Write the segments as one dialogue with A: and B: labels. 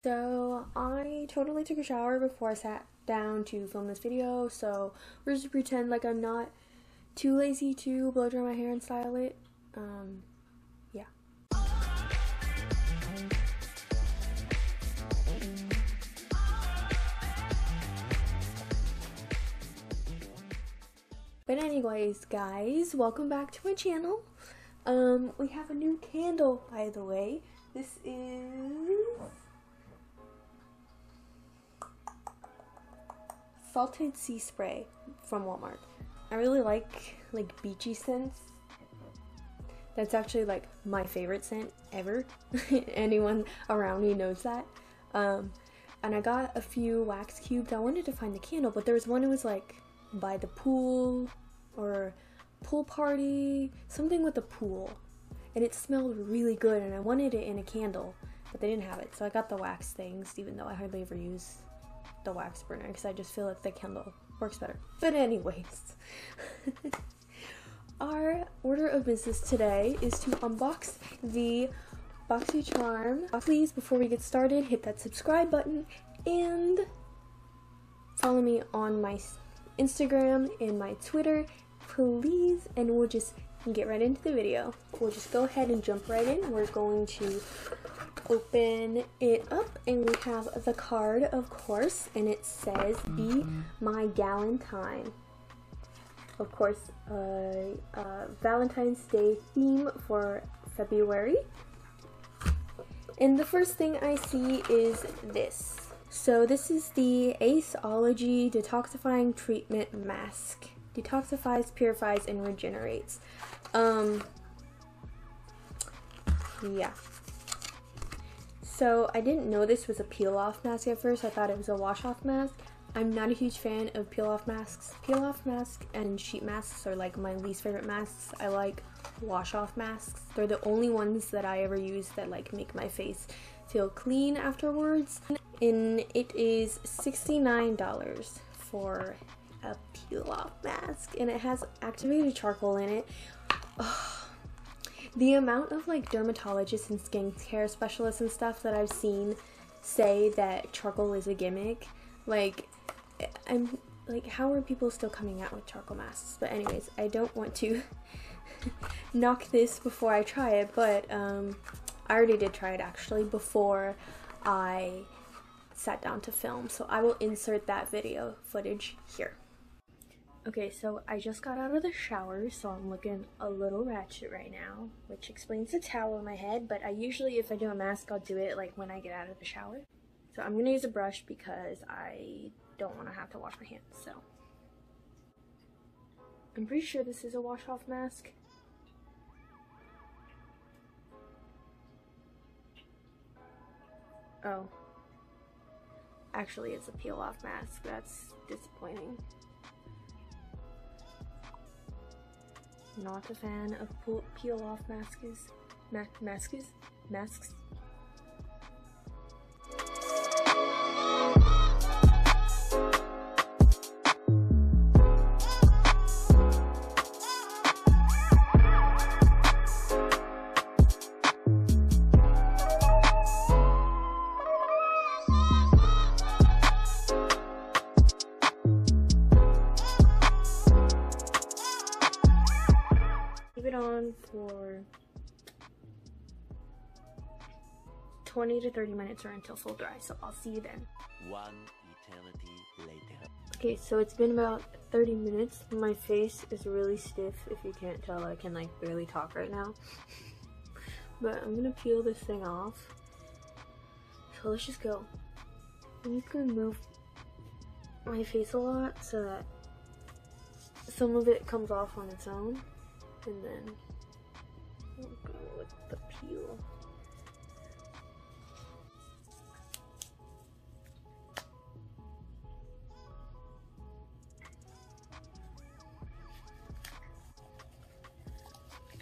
A: So I totally took a shower before I sat down to film this video, so we're just pretend like I'm not too lazy to blow dry my hair and style it. Yeah. But anyways, guys, welcome back to my channel. We have a new candle, by the way. This is Salted Sea Spray from Walmart. I really like beachy scents. That's actually like my favorite scent ever. Anyone around me knows that. And I got a few wax cubes. I wanted to find the candle, but there was one that was like by the pool or pool party, something with a pool, and it smelled really good and I wanted it in a candle, but they didn't have it, so I got the wax things, even though I hardly ever use the wax burner because I just feel like the candle works better. But anyways, our order of business today is to unbox the BOXYCHARM. Please, before we get started, hit that subscribe button and follow me on my Instagram and my Twitter, please, and we'll just get right into the video. We'll just go ahead and jump right in. We're going to open it up, and we have the card, of course, and it says, "Be my Galentine." Of course, Valentine's Day theme for February. And the first thing I see is this. So this is the Aceology Detoxifying Treatment Mask. Detoxifies, purifies, and regenerates. Yeah. So I didn't know this was a peel-off mask at first. I thought it was a wash-off mask. I'm not a huge fan of peel-off masks. Peel-off masks and sheet masks are like my least favorite masks. I like wash-off masks. They're the only ones that I ever use that like make my face feel clean afterwards. And it is $69 for a peel-off mask, and it has activated charcoal in it. Oh, the amount of like dermatologists and skincare specialists and stuff that I've seen say that charcoal is a gimmick, like, I'm like, how are people still coming out with charcoal masks? But anyways, I don't want to knock this before I try it, but I already did try it actually before I sat down to film, so I will insert that video footage here. Okay, so I just got out of the shower, so I'm looking a little ratchet right now, which explains the towel on my head, but I usually, if I do a mask, I'll do it like when I get out of the shower. So I'm gonna use a brush because I don't want to have to wash my hands, so. I'm pretty sure this is a wash-off mask. Oh. Actually, it's a peel-off mask. That's disappointing. Not a fan of peel-off masks. Masks. Leave it on for 20 to 30 minutes or until full dry, so I'll see you then.
B: One eternity later.
A: Okay, so it's been about 30 minutes. My face is really stiff. If you can't tell, I can like barely talk right now. But I'm gonna peel this thing off. So let's just go. I'm just gonna move my face a lot so that some of it comes off on its own. And then we'll go with the peel.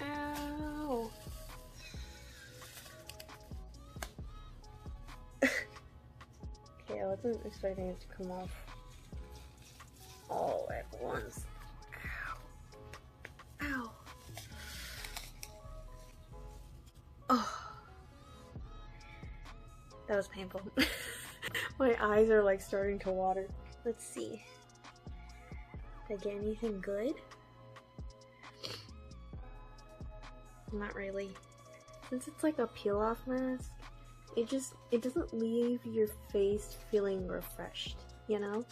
A: Ow! Okay, I wasn't expecting it to come off all at once. Ow! Ow! Oh! That was painful. My eyes are like starting to water. Let's see. Did I get anything good? Not really. Since it's like a peel off mask, it doesn't leave your face feeling refreshed, you know?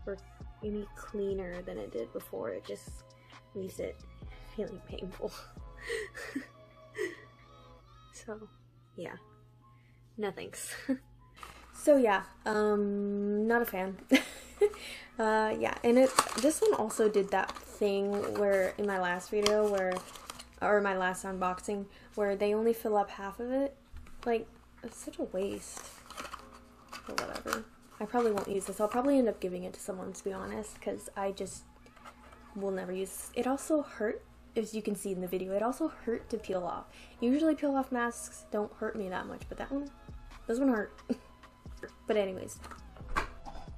A: Or any cleaner than it did before. It just leaves it feeling painful. So, yeah. No thanks. So yeah, not a fan. Yeah, and this one also did that thing where in my last video or my last unboxing, where they only fill up half of it. Like, it's such a waste. But whatever. I probably won't use this. I'll probably end up giving it to someone, to be honest, because I just will never use this. It also hurt, as you can see in the video, it also hurt to peel off. Usually peel off masks don't hurt me that much, but this one hurt. But anyways.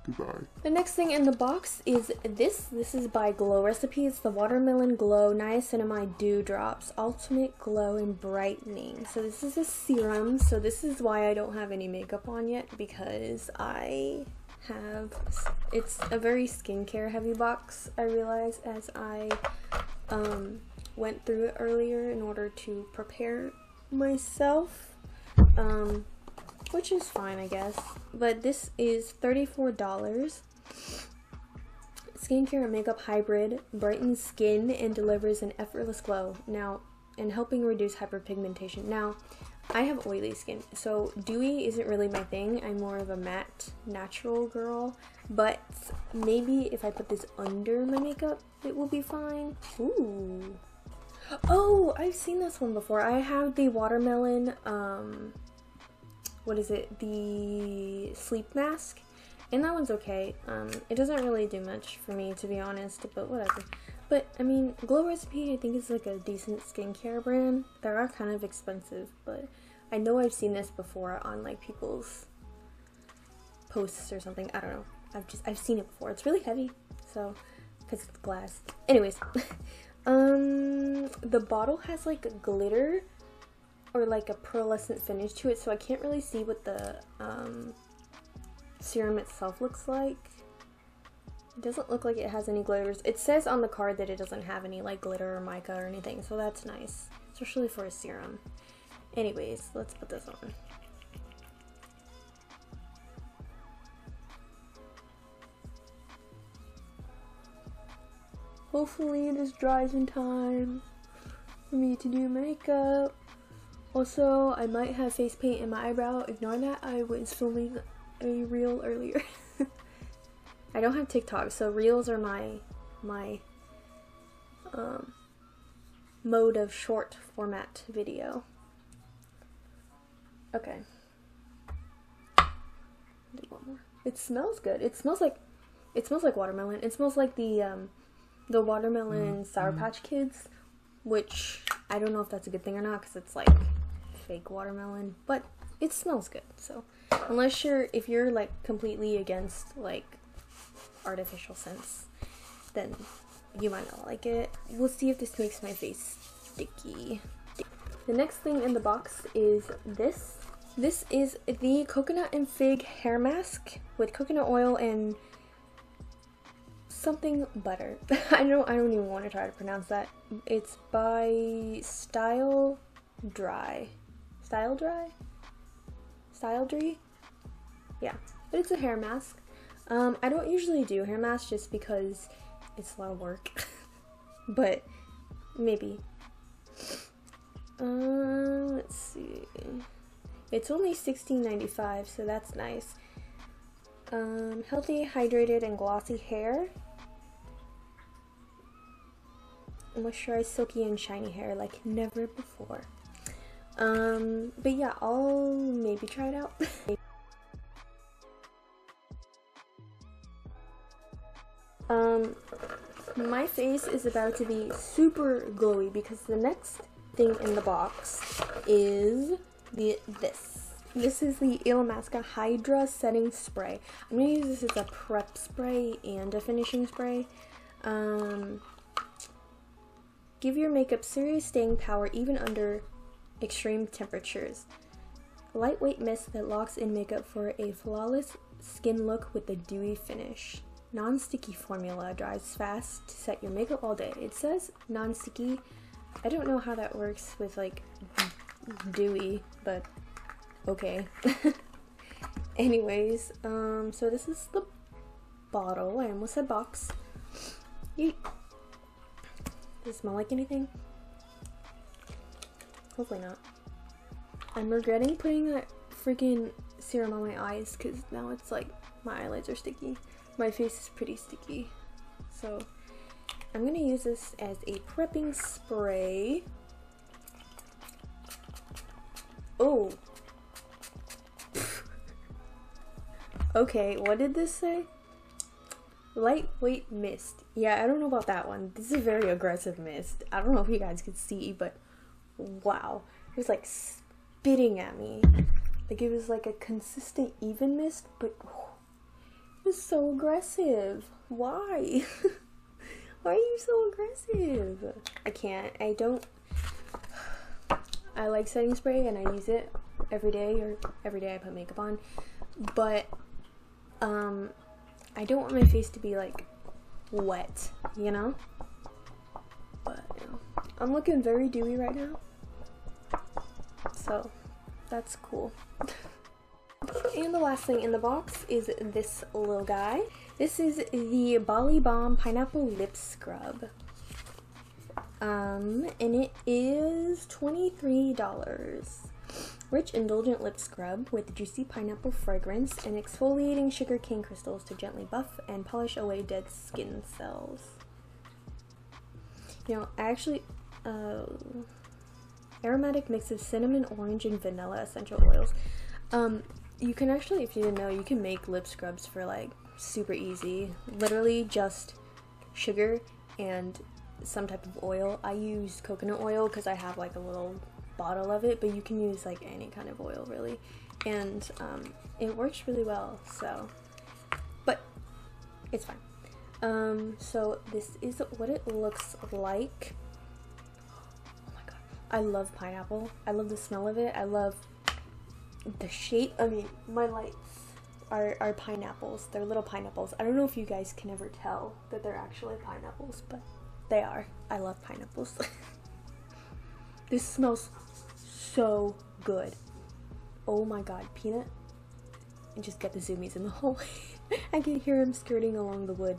C: Goodbye.
A: The next thing in the box is this. This is by Glow Recipe. It's the Watermelon Glow Niacinamide Dew Drops Ultimate Glow and Brightening. So this is a serum. So this is why I don't have any makeup on yet, because it's a very skincare heavy box, I realize, as I went through it earlier in order to prepare myself. Which is fine, I guess. But this is $34. Skincare and makeup hybrid, brightens skin and delivers an effortless glow. Now, and helping reduce hyperpigmentation. Now, I have oily skin, so dewy isn't really my thing. I'm more of a matte, natural girl. But maybe if I put this under my makeup, it will be fine. Ooh. Oh, I've seen this one before. I have the watermelon, what is it, the sleep mask, and that one's okay. It doesn't really do much for me, to be honest, but whatever. But I mean, Glow Recipe I think is like a decent skincare brand. They are kind of expensive, but I know I've seen this before on like people's posts or something. I don't know, I've seen it before. It's really heavy, so because it's glass. Anyways. The bottle has like glitter or like a pearlescent finish to it, so I can't really see what the serum itself looks like. It doesn't look like it has any glitters. It says on the card that it doesn't have any like glitter or mica or anything, so that's nice, especially for a serum. Anyways, let's put this on. Hopefully this dries in time for me to do makeup. Also, I might have face paint in my eyebrow. Ignore that, I was filming a reel earlier. I don't have TikTok, so reels are my mode of short format video. Okay. Do one more. It smells good. It smells like watermelon. It smells like the watermelon Sour Patch Kids, which I don't know if that's a good thing or not, because it's like fake watermelon, but it smells good. So unless if you're like completely against like artificial scents, then you might not like it. We'll see if this makes my face sticky. The next thing in the box is this. This is the Coconut and Fig hair mask with coconut oil and something butter. I don't even want to try to pronounce that. It's by Styledry? Yeah, but it's a hair mask. I don't usually do hair masks just because it's a lot of work. But maybe. Let's see. It's only $16.95, so that's nice. Healthy, hydrated, and glossy hair. Moisturized, silky, and shiny hair like never before. But yeah, I'll maybe try it out. My face is about to be super glowy because the next thing in the box is this. This is the Illamasqua Hydra setting spray. I'm gonna use this as a prep spray and a finishing spray. Give your makeup serious staying power even under extreme temperatures. lightweight mist that locks in makeup for a flawless skin look with a dewy finish. Non-sticky formula, dries fast to set your makeup all day. It says non-sticky. I don't know how that works with like dewy, but okay. Anyways, so this is the bottle. I almost said box. Yeet. Does it smell like anything? Hopefully not. I'm regretting putting that freaking serum on my eyes because now it's like my eyelids are sticky. My face is pretty sticky. So I'm gonna use this as a prepping spray. Oh. Okay, what did this say? Lightweight mist. Yeah, I don't know about that one. This is a very aggressive mist. I don't know if you guys could see, but wow. It was like spitting at me. Like it was like a consistent even mist, but it was so aggressive. Why? Why are you so aggressive? I can't. I like setting spray and I use it every day, or every day I put makeup on, but I don't want my face to be like wet, you know? But you know, I'm looking very dewy right now, so that's cool. And the last thing in the box is this little guy. This is the Bali Balm Pineapple Lip Scrub. And it is $23. Rich, indulgent lip scrub with juicy pineapple fragrance and exfoliating sugarcane crystals to gently buff and polish away dead skin cells. You know, I actually, aromatic mix of cinnamon, orange, and vanilla essential oils. You can actually, if you didn't know, you can make lip scrubs for like super easy. Literally just sugar and some type of oil. I use coconut oil because I have like a little bottle of it, but you can use like any kind of oil really, and it works really well, so, but it's fine. So this is what it looks like. Oh my god, I love pineapple. I love the smell of it. I love the shape. I mean, my lights are pineapples. They're little pineapples. I don't know if you guys can ever tell that they're actually pineapples, but they are. I love pineapples. This smells so good. Oh my god, Peanut. And just get the zoomies in the hallway. I can hear him skirting along the wood.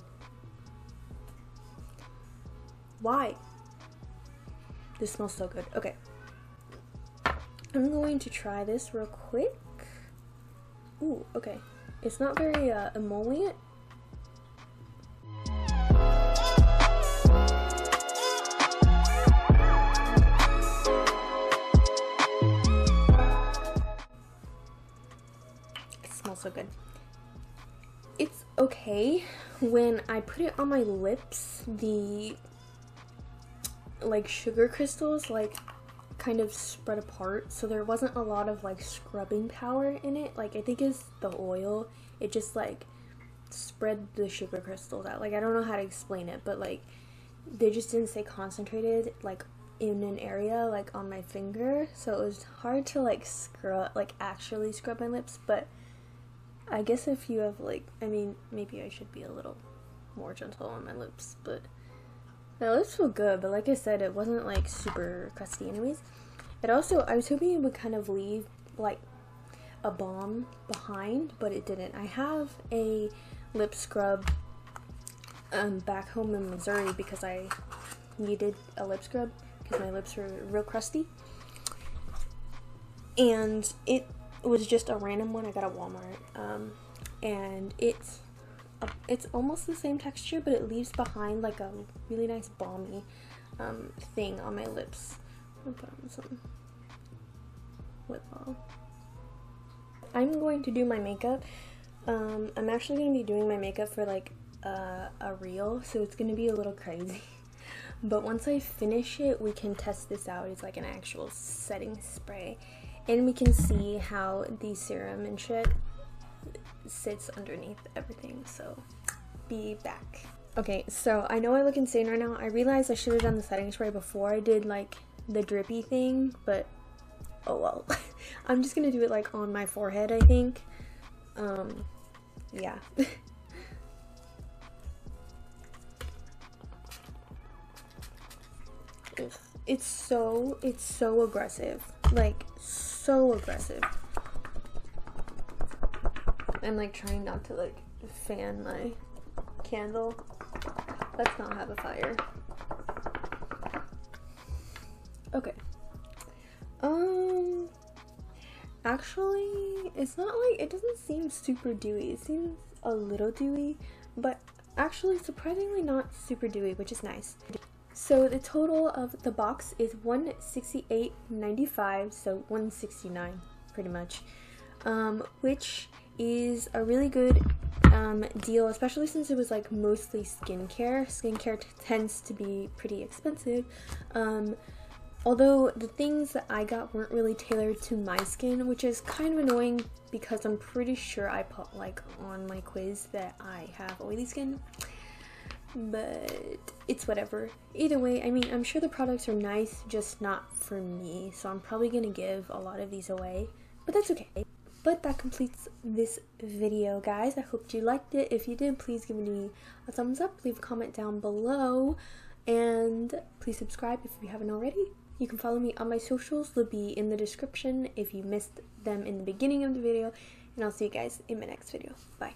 A: Why? This smells so good. Okay. I'm going to try this real quick. Ooh, okay. It's not very emollient. So good. It's okay. When I put it on my lips, the like sugar crystals like kind of spread apart, so there wasn't a lot of like scrubbing power in it. Like I think it's the oil, it just like spread the sugar crystals out. Like I don't know how to explain it, but like they just didn't stay concentrated like in an area like on my finger, so it was hard to like scrub, like actually scrub my lips. But I guess if you have like, I mean, maybe I should be a little more gentle on my lips, but my lips feel good. But like I said, it wasn't like super crusty anyways. It also, I was hoping it would kind of leave like a balm behind, but it didn't. I have a lip scrub back home in Missouri because I needed a lip scrub because my lips were real crusty, and it was just a random one I got at Walmart, and it's almost the same texture, but it leaves behind like a really nice balmy thing on my lips. I'm gonna put on some lip balm. I'm going to do my makeup. I'm actually going to be doing my makeup for like a reel, so it's going to be a little crazy. But once I finish it, we can test this out. It's like an actual setting spray, and we can see how the serum and shit sits underneath everything. So be back. Okay, so I know I look insane right now. I realized I should have done the setting spray before I did like the drippy thing, but oh well. I'm just gonna do it like on my forehead, I think. Yeah. It's so aggressive, like so aggressive. I'm like trying not to like fan my candle. Let's not have a fire. Okay. Actually, it's not like, it doesn't seem super dewy. It seems a little dewy, but actually surprisingly not super dewy, which is nice. So the total of the box is $168.95, so $169 pretty much, which is a really good deal, especially since it was like mostly skincare. Skincare tends to be pretty expensive, although the things that I got weren't really tailored to my skin, which is kind of annoying because I'm pretty sure I put like on my quiz that I have oily skin, but it's whatever. Either way, I mean, I'm sure the products are nice, just not for me, so I'm probably gonna give a lot of these away, but that's okay. But that completes this video, guys. I hope you liked it. If you did, please give me a thumbs up, leave a comment down below, and please subscribe if you haven't already. You can follow me on my socials. They'll be in the description if you missed them in the beginning of the video, and I'll see you guys in my next video. Bye.